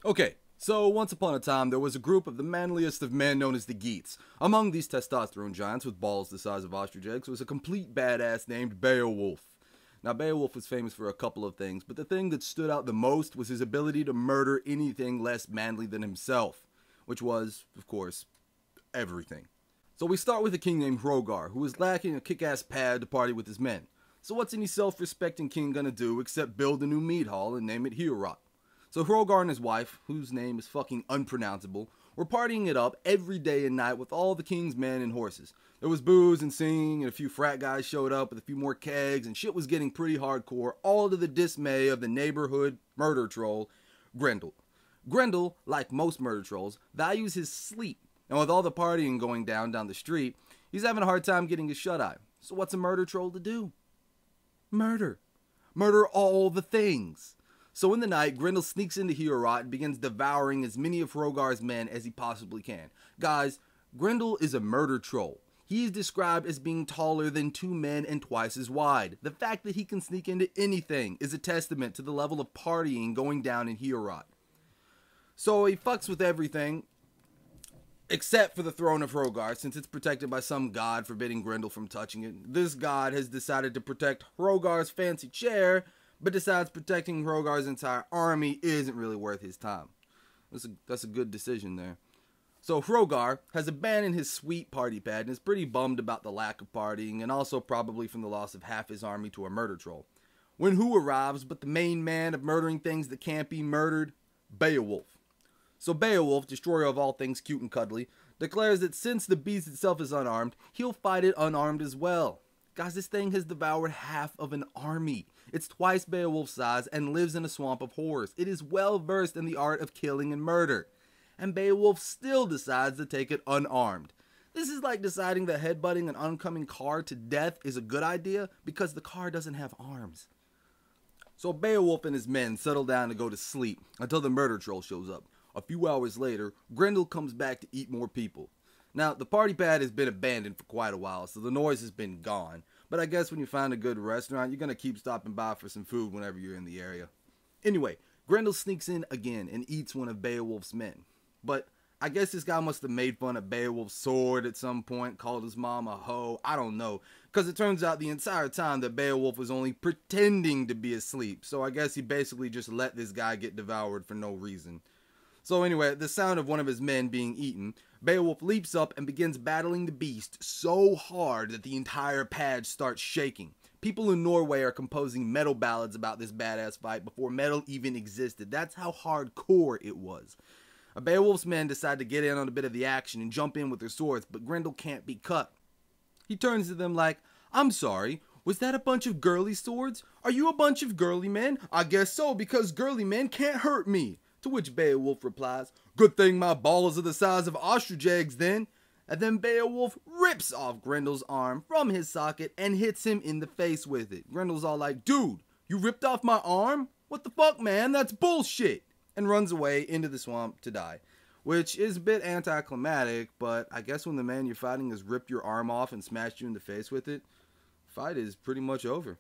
Okay, so once upon a time there was a group of the manliest of men known as the Geats. Among these testosterone giants with balls the size of ostrich eggs was a complete badass named Beowulf. Now, Beowulf was famous for a couple of things, but the thing that stood out the most was his ability to murder anything less manly than himself, which was, of course, everything. So we start with a king named Hrogar, who was lacking a kick-ass pad to party with his men. So what's any self-respecting king gonna do except build a new meat hall and name it Heorot? So Hrogar and his wife, whose name is fucking unpronounceable, were partying it up every day and night with all the king's men and horses. There was booze and singing, and a few frat guys showed up with a few more kegs, and shit was getting pretty hardcore, all to the dismay of the neighborhood murder troll, Grendel. Grendel, like most murder trolls, values his sleep, and with all the partying going down the street, he's having a hard time getting his shut-eye. So what's a murder troll to do? Murder. Murder all the things. So in the night, Grendel sneaks into Heorot and begins devouring as many of Hrogar's men as he possibly can. Guys, Grendel is a murder troll. He is described as being taller than 2 men and twice as wide. The fact that he can sneak into anything is a testament to the level of partying going down in Heorot. So he fucks with everything, except for the throne of Hrogar, since it's protected by some god forbidding Grendel from touching it. This god has decided to protect Hrogar's fancy chair, but decides protecting Hrogar's entire army isn't really worth his time. That's a good decision there. So Hrogar has abandoned his sweet party pad and is pretty bummed about the lack of partying, and also probably from the loss of half his army to a murder troll. When who arrives but the main man of murdering things that can't be murdered? Beowulf. So Beowulf, destroyer of all things cute and cuddly, declares that since the beast itself is unarmed, he'll fight it unarmed as well. Guys, this thing has devoured half of an army. It's twice Beowulf's size and lives in a swamp of horrors. It is well versed in the art of killing and murder. And Beowulf still decides to take it unarmed. This is like deciding that headbutting an oncoming car to death is a good idea because the car doesn't have arms. So Beowulf and his men settle down to go to sleep until the murder troll shows up. A few hours later, Grendel comes back to eat more people. Now, the party pad has been abandoned for quite a while, so the noise has been gone. But I guess when you find a good restaurant, you're going to keep stopping by for some food whenever you're in the area. Anyway, Grendel sneaks in again and eats one of Beowulf's men. But I guess this guy must have made fun of Beowulf's sword at some point, called his mom a hoe, I don't know. Because it turns out the entire time that Beowulf was only pretending to be asleep. So I guess he basically just let this guy get devoured for no reason. So anyway, at the sound of one of his men being eaten, Beowulf leaps up and begins battling the beast so hard that the entire pad starts shaking. People in Norway are composing metal ballads about this badass fight before metal even existed. That's how hardcore it was. Beowulf's men decide to get in on a bit of the action and jump in with their swords, but Grendel can't be cut. He turns to them like, "I'm sorry, was that a bunch of girly swords? Are you a bunch of girly men? I guess so, because girly men can't hurt me." To which Beowulf replies, "Good thing my balls are the size of ostrich eggs then." And then Beowulf rips off Grendel's arm from his socket and hits him in the face with it. Grendel's all like, "Dude, you ripped off my arm? What the fuck, man? That's bullshit!" And runs away into the swamp to die. Which is a bit anticlimactic, but I guess when the man you're fighting has ripped your arm off and smashed you in the face with it, fight is pretty much over.